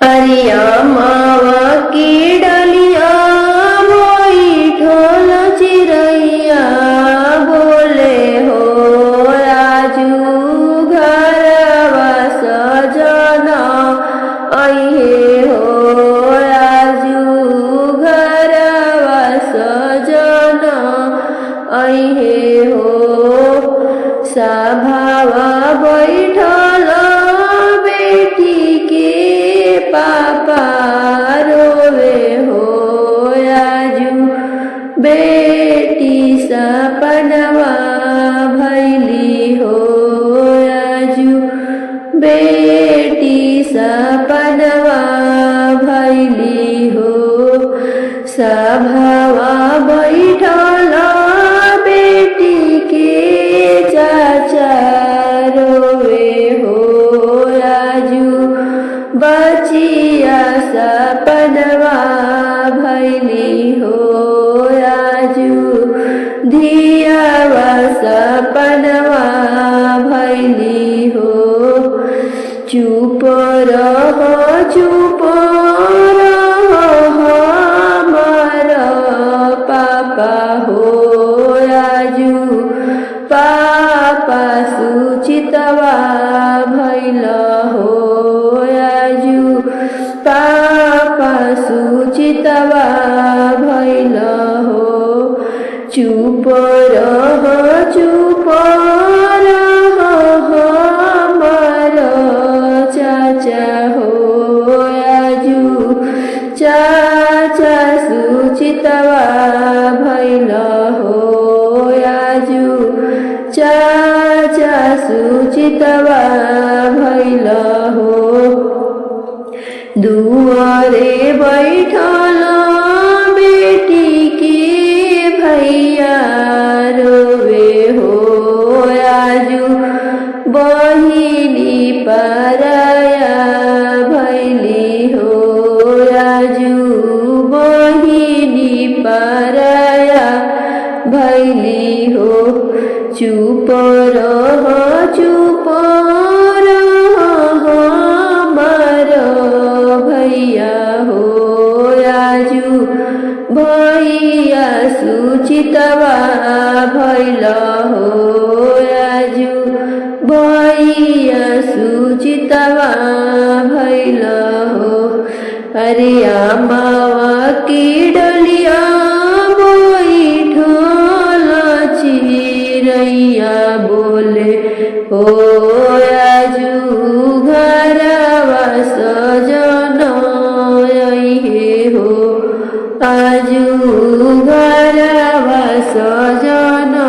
अरिया मावा की डलिया बैठल चिड़ैया बोले हो राजू घरवा सजना अइहे हो राजू घरवा सजना अइहे हो सभावा बैठल बेटी के पापा रोवे हो राजू बेटी सपनवा भैली हो राजू बेटी सपनवा भैली हो सभावा बैठल बेटी के चाचा रोवे हो राजू बचिया सपनवा भैली हो राजू धियावा सपनवा भैली हो चुप रहो हमार पापा हो राजू पापा सुचितवा भैल हो राजू पापा सुचितवा भैल हो चुप रहो हमार चाचा हो राजू चाचा सुचितवा भैल हो राजू चाचा सुचितवा भैल हो दुआरे बैठल बेटी के भैया रोवे हो राजू बहिनी पराया भैली हो राजू बहिनी पराया भैली हो चुप रहो हमार भैया हो राजू भैया सुचितवा भैल हो राजू भैया सुचितवा भैल हो अरिया मावा की डलिया बैठल चिड़ैया बोले हो राजू घरवा सजना अइहे हो आजू घरवा सजना